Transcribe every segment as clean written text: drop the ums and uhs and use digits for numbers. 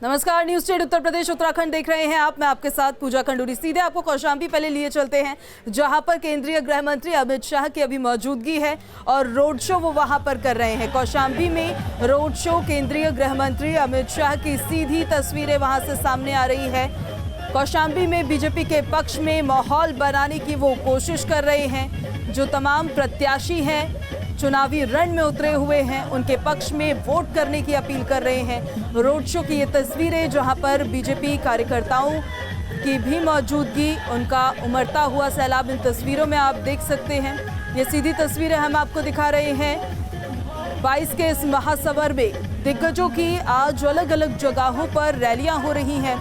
नमस्कार, news state Uttar Pradesh Uttarakhand देख रहे हैं आप। मैं आपके साथ पूजा खंडूरी। सीधे आपको कौशाम्बी पहले लिए चलते हैं, जहां पर केंद्रीय गृह मंत्री अमित शाह की अभी मौजूदगी है और रोड शो वो वहां पर कर रहे हैं। कौशाम्बी में रोड शो, केंद्रीय गृह मंत्री अमित शाह की सीधी तस्वीरें वहां से सामने आ रही है। कौशाम्बी में बीजेपी के पक्ष में माहौल बनाने की वो कोशिश कर रहे हैं। जो तमाम प्रत्याशी हैं, चुनावी रण में उतरे हुए हैं, उनके पक्ष में वोट करने की अपील कर रहे हैं। रोड शो की ये तस्वीरें, जहां पर बीजेपी कार्यकर्ताओं की भी मौजूदगी, उनका उमड़ता हुआ सैलाब इन तस्वीरों में आप देख सकते हैं। ये सीधी तस्वीरें हम आपको दिखा रहे हैं। 22 के इस महासवर में दिग्गजों की आज अलग अलग जगहों पर रैलियां हो रही हैं।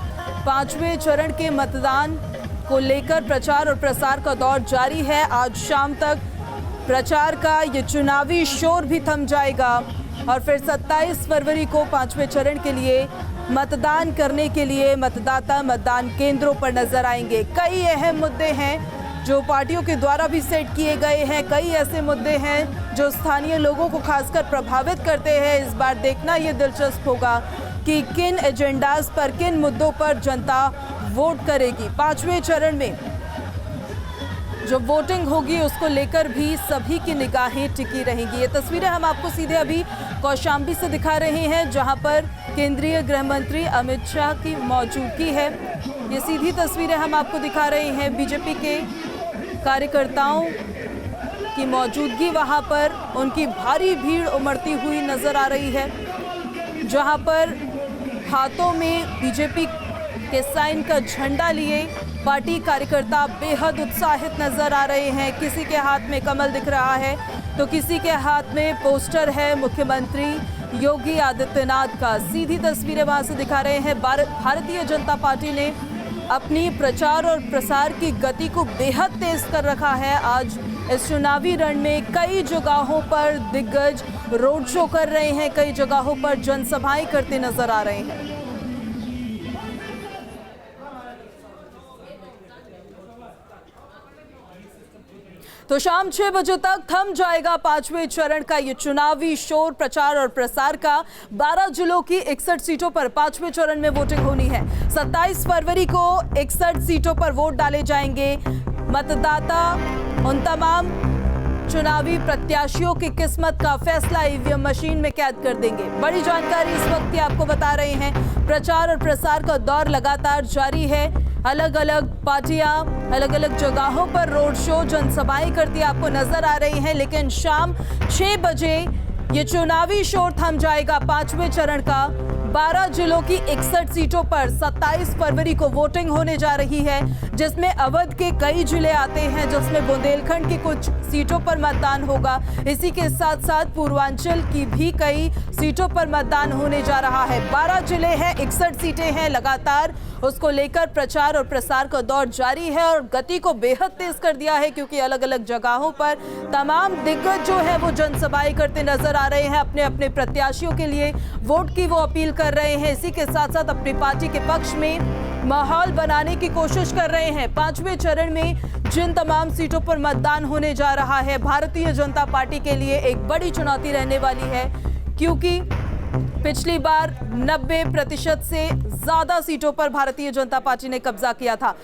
5वें चरण के मतदान को लेकर प्रचार और प्रसार का दौर जारी है। आज शाम तक प्रचार का ये चुनावी शोर भी थम जाएगा और फिर 27 फरवरी को 5वें चरण के लिए मतदान करने के लिए मतदाता मतदान केंद्रों पर नजर आएंगे। कई अहम मुद्दे हैं जो पार्टियों के द्वारा भी सेट किए गए हैं। कई ऐसे मुद्दे हैं जो स्थानीय लोगों को खासकर प्रभावित करते हैं। इस बार देखना ये दिलचस्प होगा कि किन एजेंडाज पर, किन मुद्दों पर जनता वोट करेगी। 5वें चरण में जो वोटिंग होगी उसको लेकर भी सभी की निगाहें टिकी रहेंगी। ये तस्वीरें हम आपको सीधे अभी कौशाम्बी से दिखा रहे हैं, जहां पर केंद्रीय गृह मंत्री अमित शाह की मौजूदगी है। ये सीधी तस्वीरें हम आपको दिखा रहे हैं। बीजेपी के कार्यकर्ताओं की मौजूदगी वहां पर, उनकी भारी भीड़ उमड़ती हुई नजर आ रही है, जहां पर हाथों में बीजेपी के साइन का झंडा लिए पार्टी कार्यकर्ता बेहद उत्साहित नजर आ रहे हैं। किसी के हाथ में कमल दिख रहा है तो किसी के हाथ में पोस्टर है मुख्यमंत्री योगी आदित्यनाथ का। सीधी तस्वीरें वहां से दिखा रहे हैं। भारतीय जनता पार्टी ने अपनी प्रचार और प्रसार की गति को बेहद तेज कर रखा है। आज इस चुनावी रण में कई जगहों पर दिग्गज रोड शो कर रहे हैं, कई जगहों पर जनसभाएं करते नजर आ रहे हैं। तो शाम 6 बजे तक थम जाएगा 5वें चरण का ये चुनावी शोर, प्रचार और प्रसार का। 12 जिलों की 61 सीटों पर 5वें चरण में वोटिंग होनी है। 27 फरवरी को 61 सीटों पर वोट डाले जाएंगे। मतदाता उन तमाम चुनावी प्रत्याशियों की किस्मत का फैसला ईवीएम मशीन में कैद कर देंगे। बड़ी जानकारी इस वक्त की आपको बता रहे हैं। प्रचार और प्रसार का दौर लगातार जारी है। अलग अलग पार्टियां अलग अलग जगहों पर रोड शो, जनसभाएं करती आपको नजर आ रही हैं, लेकिन शाम 6 बजे ये चुनावी शोर थम जाएगा 5वें चरण का। 12 जिलों की 61 सीटों पर 27 फरवरी को वोटिंग होने जा रही है, जिसमें अवध के कई जिले आते हैं, जिसमें बुंदेलखंड की कुछ सीटों पर मतदान होगा। इसी के साथ साथ पूर्वांचल की भी कई सीटों पर मतदान होने जा रहा है। 12 जिले हैं, 61 सीटें हैं। लगातार उसको लेकर प्रचार और प्रसार का दौर जारी है और गति को बेहद तेज कर दिया है, क्योंकि अलग अलग जगहों पर तमाम दिग्गज जो है वो जनसभाएं करते नजर आ रहे हैं। अपने अपने प्रत्याशियों के लिए वोट की वो अपील कर रहे हैं। इसी के साथ साथ अपनी पार्टी के पक्ष में माहौल बनाने की कोशिश कर रहे हैं। 5वें चरण में जिन तमाम सीटों पर मतदान होने जा रहा है, भारतीय जनता पार्टी के लिए एक बड़ी चुनौती रहने वाली है, क्योंकि पिछली बार 90% से ज्यादा सीटों पर भारतीय जनता पार्टी ने कब्जा किया था।